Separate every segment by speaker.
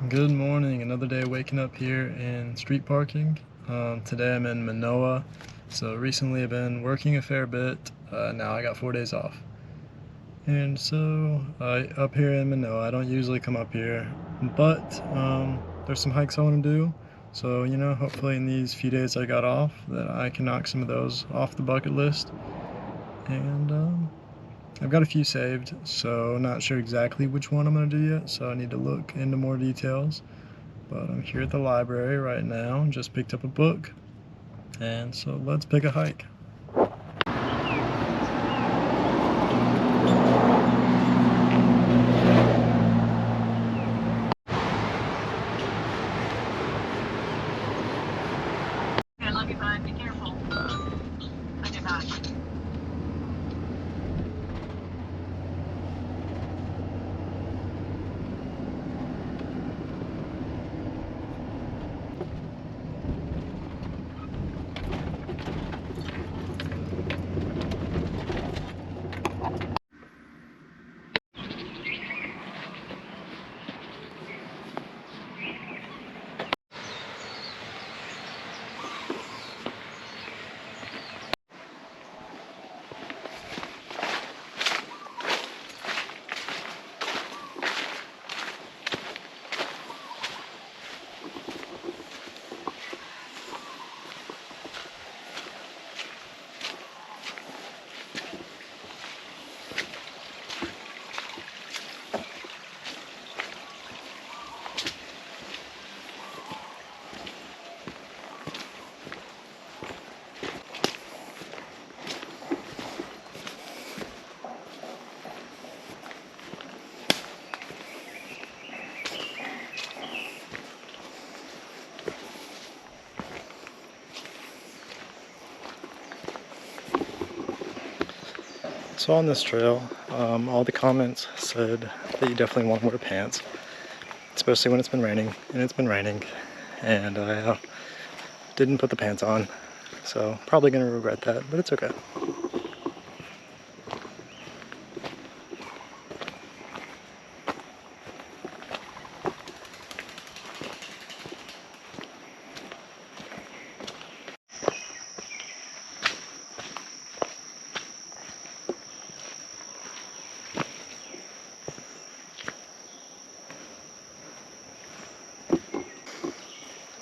Speaker 1: Good morning, another day waking up here in street parking. Today I'm in Manoa, so recently I've been working a fair bit. Now I got 4 days off. And so up here in Manoa, I don't usually come up here, but there's some hikes I want to do. So, hopefully in these few days I got off that I can knock some of those off the bucket list. And I've got a few saved, so not sure exactly which one I'm going to do yet, so I need to look into more details. But I'm here at the library right now, just picked up a book, and so let's pick a hike.
Speaker 2: I love you, bud. Be careful. I did not.
Speaker 1: So on this trail, all the comments said that you definitely want to wear pants, especially when it's been raining, and it's been raining, and I didn't put the pants on, so probably going to regret that, but it's okay.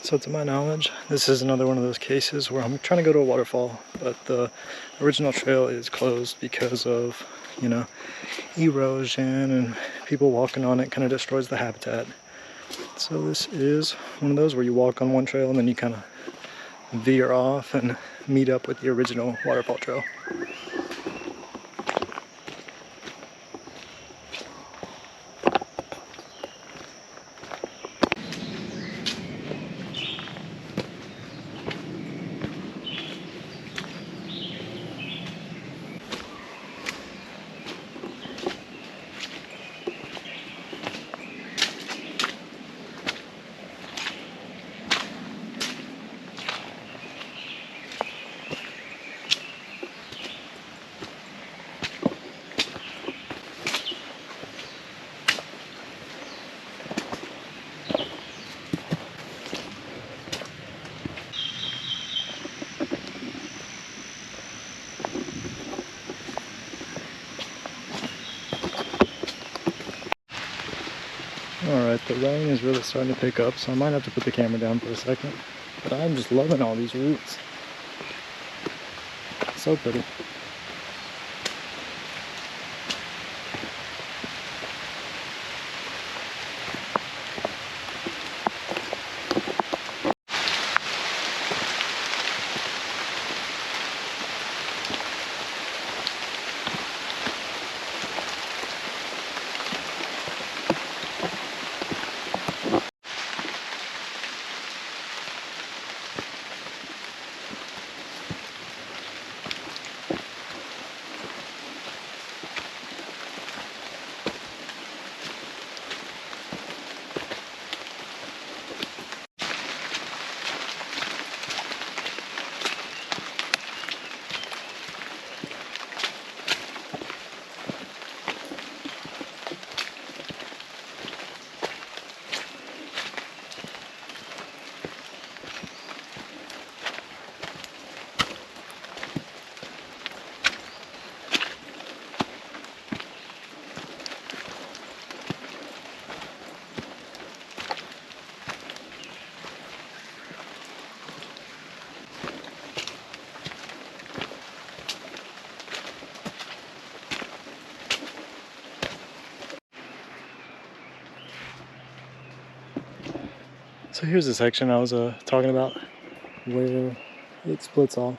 Speaker 1: So to my knowledge, this is another one of those cases where I'm trying to go to a waterfall, but the original trail is closed because of, erosion, and people walking on it kind of destroys the habitat. So this is one of those where you walk on one trail and then you kind of veer off and meet up with the original waterfall trail. Alright, the rain is really starting to pick up, so I might have to put the camera down for a second. But I'm just loving all these roots. So pretty. So here's the section I was talking about where it splits off.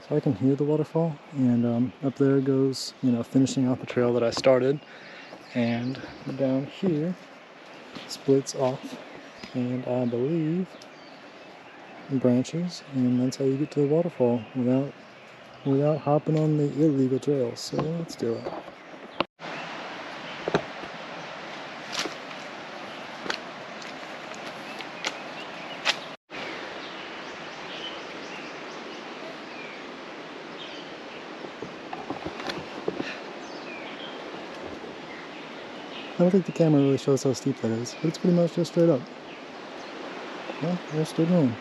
Speaker 1: So I can hear the waterfall, and up there goes, finishing off the trail that I started. And down here splits off, and I believe branches, and that's how you get to the waterfall without hopping on the illegal trails. So let's do it. I don't think the camera really shows how steep that is, but it's pretty much just straight up. Well, we're still going.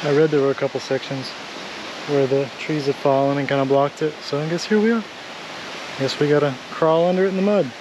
Speaker 1: I read there were a couple sections where the trees had fallen and kind of blocked it, so I guess here we are. I guess we gotta crawl under it in the mud.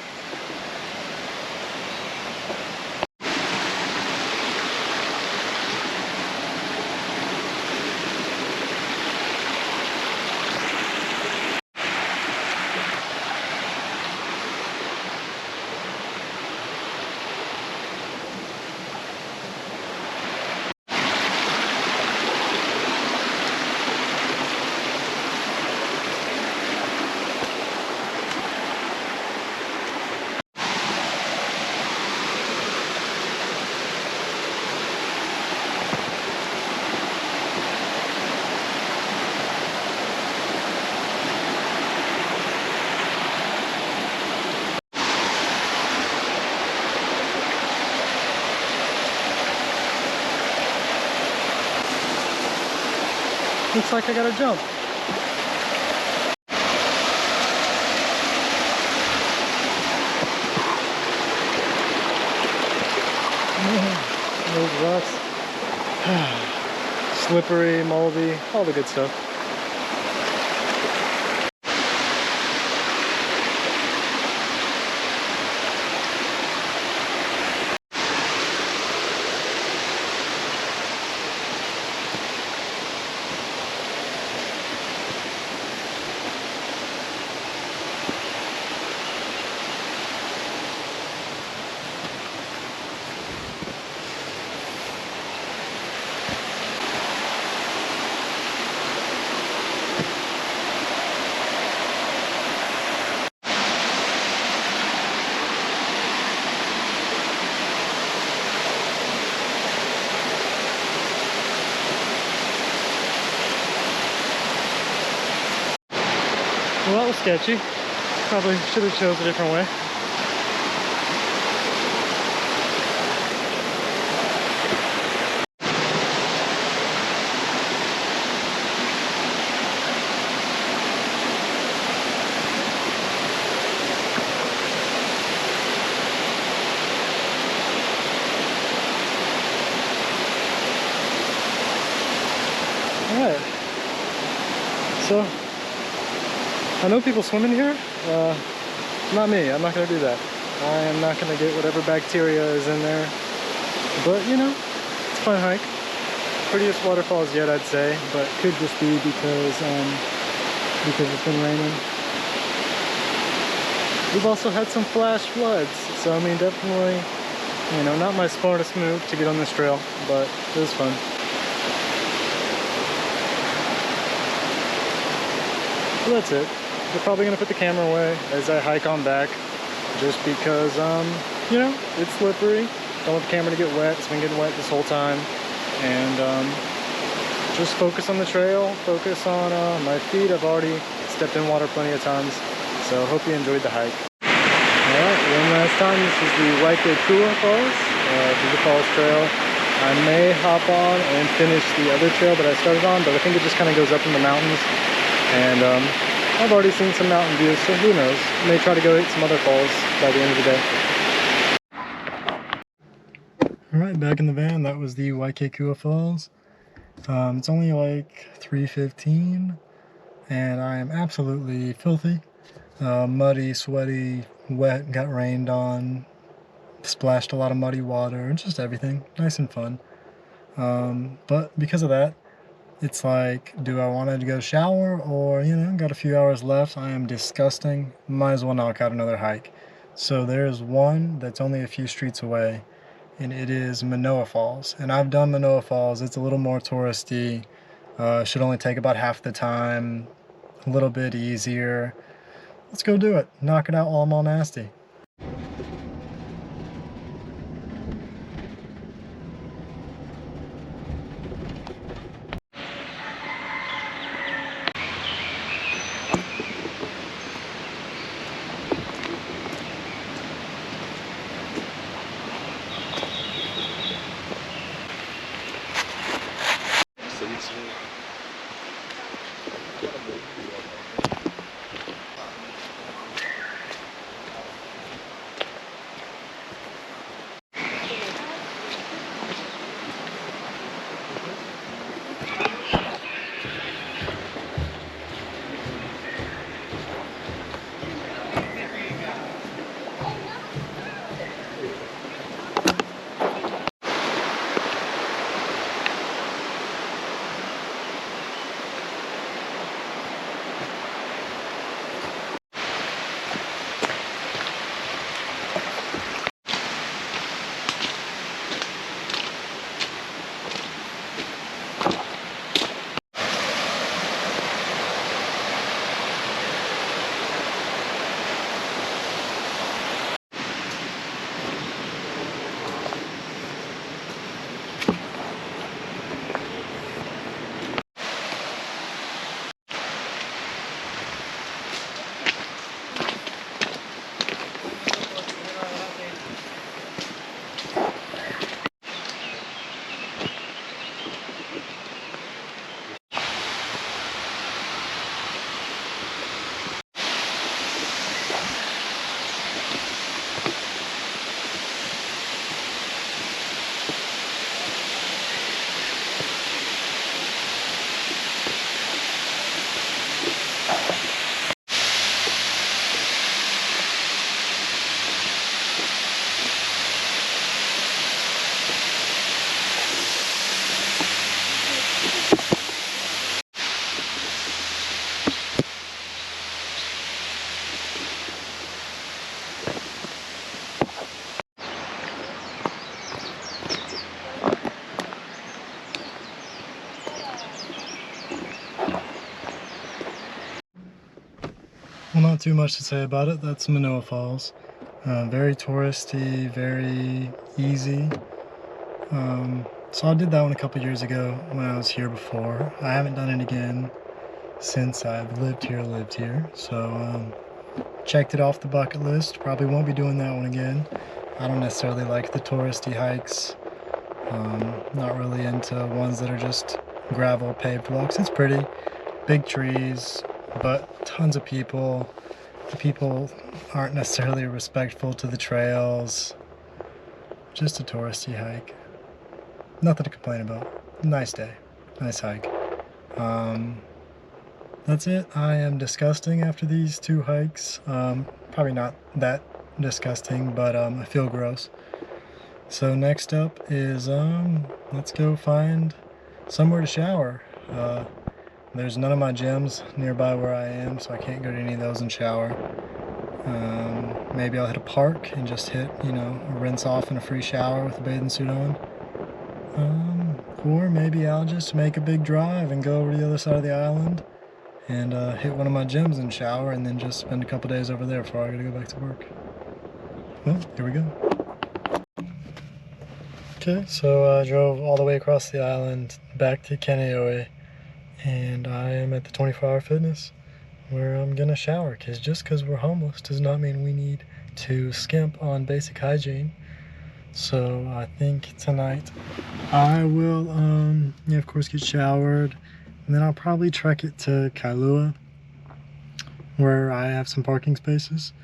Speaker 1: Looks like I gotta jump. Those rocks. Slippery, moldy, all the good stuff. Well, that was sketchy. Probably should have chose a different way. Alright, so I know people swim in here. Not me, I'm not going to do that. I am not going to get whatever bacteria is in there. But you know, it's a fun hike. Prettiest waterfalls yet, I'd say, but could just be because it's been raining. We've also had some flash floods, so I mean, definitely, you know, not my smartest move to get on this trail, but it was fun. So that's it. We're probably gonna put the camera away as I hike on back, just because, you know, it's slippery. Don't want the camera to get wet. It's been getting wet this whole time. And just focus on the trail, focus on my feet. I've already stepped in water plenty of times, so hope you enjoyed the hike. Alright, one last time, this is the Waiakeakua Falls, through the Falls Trail. I may hop on and finish the other trail that I started on, but I think it just kind of goes up in the mountains. And I've already seen some mountain views, so who knows. I may try to go hit some other falls by the end of the day. Alright, back in the van. That was the Waiakeakua Falls. It's only like 3:15, and I am absolutely filthy. Muddy, sweaty, wet, got rained on, splashed a lot of muddy water, just everything. Nice and fun. But because of that, it's like, do I want to go shower or, you know, got a few hours left. I am disgusting. Might as well knock out another hike. So there's one that's only a few streets away, and it is Manoa Falls. And I've done Manoa Falls. It's a little more touristy. Should only take about half the time. A little bit easier. Let's go do it. Knock it out while I'm all nasty. Well, not too much to say about it. That's Manoa Falls. Very touristy, very easy. So I did that one a couple years ago when I was here before. I haven't done it again since I've lived here. So checked it off the bucket list. Probably won't be doing that one again. I don't necessarily like the touristy hikes. Not really into ones that are just gravel paved walks. It's pretty, big trees, but tons of people. The people aren't necessarily respectful to the trails. Just a touristy hike. Nothing to complain about. Nice day. Nice hike. That's it. I am disgusting after these 2 hikes. Probably not that disgusting, but I feel gross. So next up is let's go find somewhere to shower. There's none of my gyms nearby where I am, so I can't go to any of those and shower. Maybe I'll hit a park and just hit, a rinse off and a free shower with a bathing suit on. Or maybe I'll just make a big drive and go over to the other side of the island and hit one of my gyms and shower, and then just spend a couple days over there before I gotta go back to work. Well, here we go. Okay, so I drove all the way across the island back to Kaneohe, and I am at the 24-hour fitness where I'm gonna shower, because just because we're homeless does not mean we need to skimp on basic hygiene. So I think tonight I will, of course, get showered, and then I'll probably trek it to Kailua, where I have some parking spaces.